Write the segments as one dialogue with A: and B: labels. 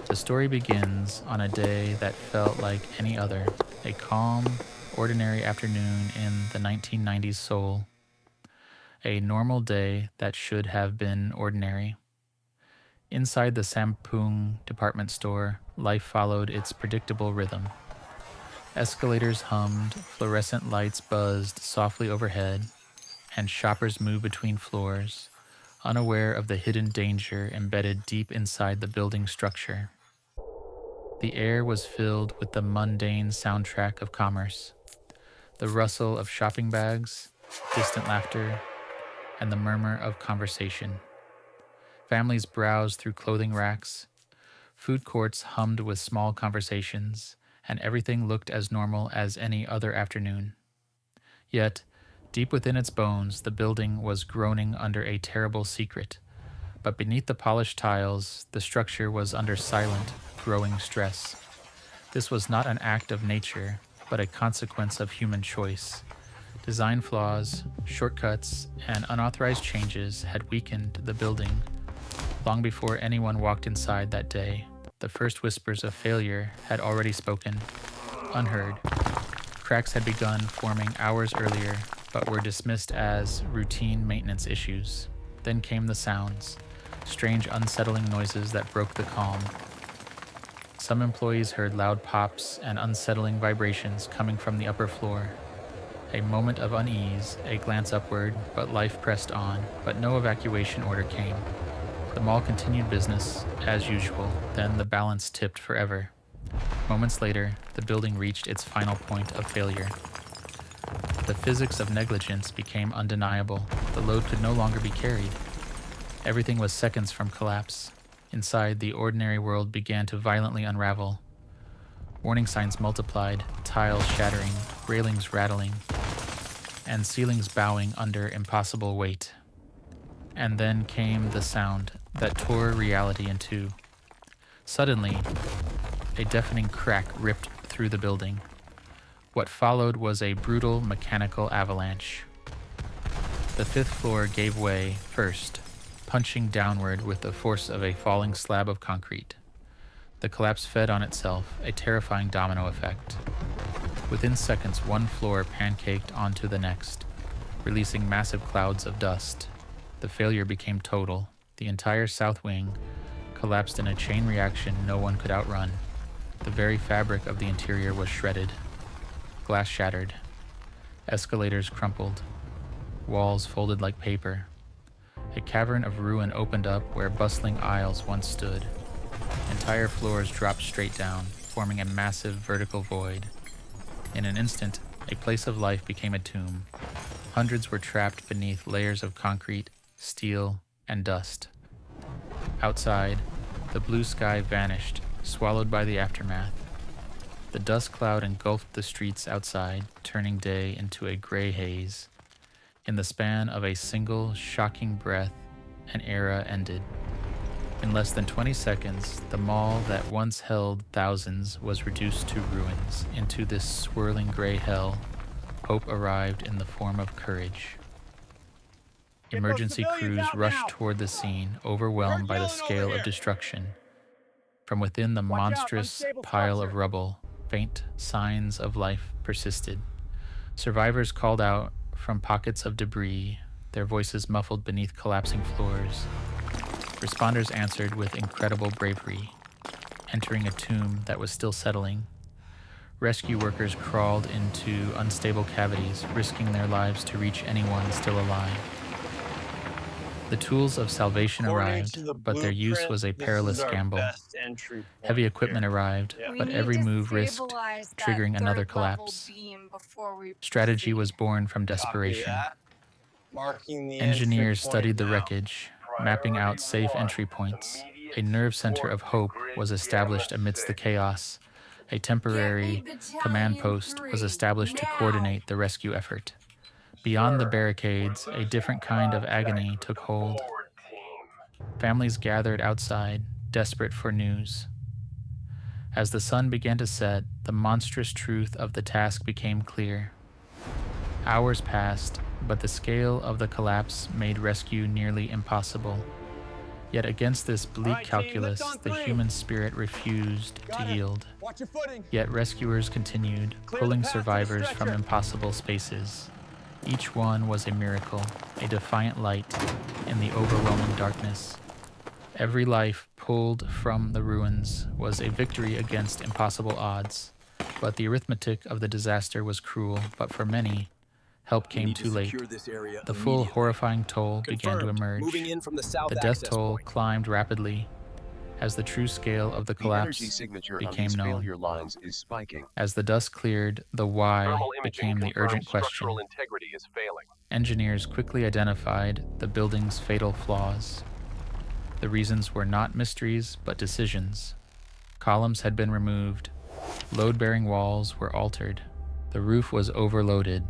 A: The story begins on a day that felt like any other, a calm, ordinary afternoon in the 1990s Seoul. A normal day that should have been ordinary. Inside the Sampoong Department Store, life followed its predictable rhythm. Escalators hummed, fluorescent lights buzzed softly overhead, and shoppers moved between floors, unaware of the hidden danger embedded deep inside the building structure. The air was filled with the mundane soundtrack of commerce, the rustle of shopping bags, distant laughter, and the murmur of conversation. Families browsed through clothing racks, food courts hummed with small conversations, and everything looked as normal as any other afternoon. Yet, deep within its bones, the building was groaning under a terrible secret. But beneath the polished tiles, the structure was under silent, growing stress. This was not an act of nature, but a consequence of human choice. Design flaws, shortcuts, and unauthorized changes had weakened the building. Long before anyone walked inside that day, the first whispers of failure had already spoken, unheard. Cracks had begun forming hours earlier, but were dismissed as routine maintenance issues. Then came the sounds, strange unsettling noises that broke the calm. Some employees heard loud pops and unsettling vibrations coming from the upper floor. A moment of unease, a glance upward, but life pressed on, but no evacuation order came. The mall continued business, as usual, then the balance tipped forever. Moments later, the building reached its final point of failure. The physics of negligence became undeniable. The load could no longer be carried. Everything was seconds from collapse. Inside, the ordinary world began to violently unravel. Warning signs multiplied, tiles shattering, railings rattling, and ceilings bowing under impossible weight. And then came the sound that tore reality in two. Suddenly, a deafening crack ripped through the building. What followed was a brutal mechanical avalanche. The fifth floor gave way first, punching downward with the force of a falling slab of concrete. The collapse fed on itself, a terrifying domino effect. Within seconds, one floor pancaked onto the next, releasing massive clouds of dust. The failure became total. The entire south wing collapsed in a chain reaction no one could outrun. The very fabric of the interior was shredded. Glass shattered. Escalators crumpled. Walls folded like paper. A cavern of ruin opened up where bustling aisles once stood. Entire floors dropped straight down, forming a massive vertical void. In an instant, a place of life became a tomb. Hundreds were trapped beneath layers of concrete, steel, and dust. Outside, the blue sky vanished, swallowed by the aftermath. The dust cloud engulfed the streets outside, turning day into a gray haze. In the span of a single, shocking breath, an era ended. In less than 20 seconds, the mall that once held thousands was reduced to ruins. Into this swirling gray hell, hope arrived in the form of courage. Emergency crews rushed toward the scene, overwhelmed by the scale of destruction. From within the monstrous pile of rubble, faint signs of life persisted. Survivors called out from pockets of debris, their voices muffled beneath collapsing floors. Responders answered with incredible bravery, entering a tomb that was still settling. Rescue workers crawled into unstable cavities, risking their lives to reach anyone still alive. The tools of salvation
B: According
A: arrived,
B: to the
A: but their use
B: blueprint,
A: was a
B: this is
A: perilous
B: our
A: gamble.
B: best entry
A: Heavy
B: point
A: equipment
B: here.
A: arrived,
B: Yeah.
A: but
C: We
A: every
C: need to
A: move risked
C: stabilize that
A: triggering another
C: third level
A: collapse.
C: beam before we
A: Strategy was
C: proceed.
A: born from
B: Copy
A: desperation.
B: that. Marking the entry
A: Engineers
B: point
A: studied the
B: now.
A: wreckage, mapping out safe entry points. A nerve center of hope was established amidst the chaos. A temporary command post was established to coordinate the rescue effort. Beyond the barricades, a different kind of agony took hold. Families gathered outside, desperate for news. As the sun began to set, the monstrous truth of the task became clear. Hours passed, but the scale of the collapse made rescue nearly impossible. Yet against this
B: All
A: bleak
B: right, team, lift
A: calculus,
B: on
A: the
B: three.
A: human spirit refused to
B: Got it.
A: yield.
B: Watch your footing.
A: Yet rescuers continued,
B: Clear the
A: pulling
B: path to the
A: survivors from
B: stretcher.
A: impossible spaces. Each one was a miracle, a defiant light in the overwhelming darkness. Every life pulled from the ruins was a victory against impossible odds. But the arithmetic of the disaster was cruel, but for many, help
C: We
A: came
C: need to
A: too late.
C: secure this area
A: The full
C: immediately.
A: horrifying toll began to
C: Confirmed. Moving
A: emerge.
C: in from the
A: The
C: south
A: death
C: access
A: toll
C: point.
A: climbed rapidly as the true scale of the
D: The energy
A: collapse
D: signature on
A: became
D: these
A: known.
D: failure lines is spiking.
A: As the dust cleared, the why
E: Thermal imaging
A: became the urgent
E: confirms structural
A: question.
E: integrity is failing.
A: Engineers quickly identified the building's fatal flaws. The reasons were not mysteries, but decisions. Columns had been removed, load-bearing walls were altered, the roof was overloaded,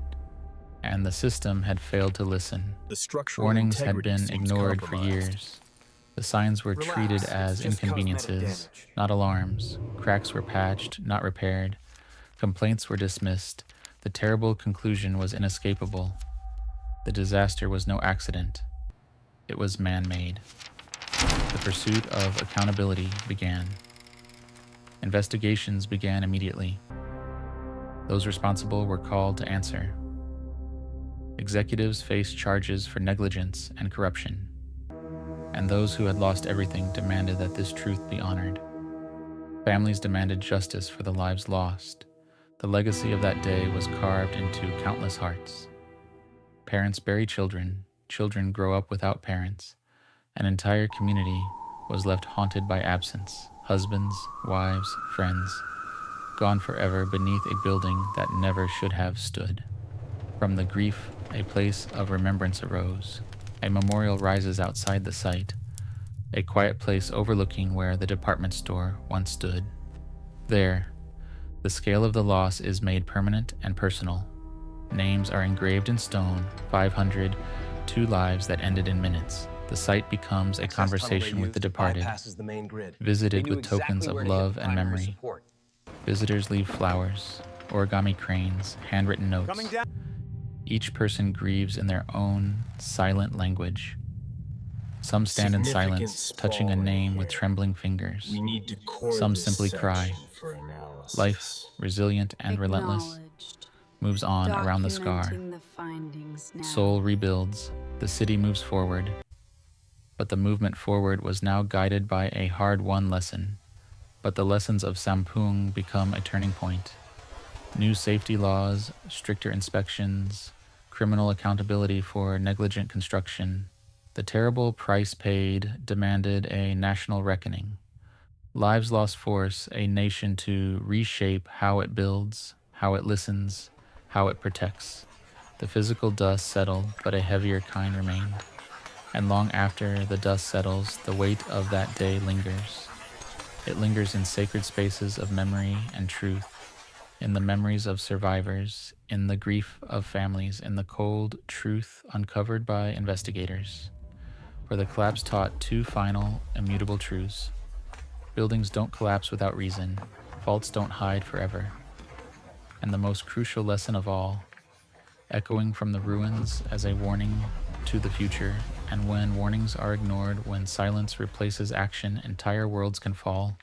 A: and the system had failed to listen.
C: The structural
A: Warnings had
C: integrity
A: been
C: seems
A: ignored for
C: compromised.
A: years. The signs were treated as inconveniences, not alarms. Cracks were patched, not repaired. Complaints were dismissed. The terrible conclusion was inescapable. The disaster was no accident. It was man-made. The pursuit of accountability began. Investigations began immediately. Those responsible were called to answer. Executives faced charges for negligence and corruption, and those who had lost everything demanded that this truth be honored. Families demanded justice for the lives lost. The legacy of that day was carved into countless hearts. Parents bury children, children grow up without parents. An entire community was left haunted by absence, husbands, wives, friends, gone forever beneath a building that never should have stood. From the grief, a place of remembrance arose. A memorial rises outside the site, a quiet place overlooking where the department store once stood. There, the scale of the loss is made permanent and personal. Names are engraved in stone, 500, 2 lives that ended in minutes. The site becomes a conversation with the departed,
C: The main grid.
A: visited with tokens of love and memory. Visitors leave flowers, origami cranes, handwritten
B: Coming
A: notes.
B: down.
A: Each person grieves in their own silent language. Some stand in silence, touching a name with trembling fingers.
C: need to core
A: Some simply cry.
C: for analysis.
A: Life, resilient and relentless,
F: Acknowledged.
A: moves on around the scar.
F: Documenting the findings now.
A: Seoul rebuilds, the city moves forward. But the movement forward was now guided by a hard-won lesson. But the lessons of Sampoong become a turning point. New safety laws, stricter inspections, criminal accountability for negligent construction. The terrible price paid demanded a national reckoning. Lives lost force a nation to reshape how it builds, how it listens, how it protects. The physical dust settled, but a heavier kind remained. And long after the dust settles, the weight of that day lingers. It lingers in sacred spaces of memory and truth, in the memories of survivors, in the grief of families, in the cold truth uncovered by investigators. For the collapse taught 2 final, immutable truths. Buildings don't collapse without reason. Faults don't hide forever. And the most crucial lesson of all, echoing from the ruins as a warning to the future, and when warnings are ignored, when silence replaces action, entire worlds can fall.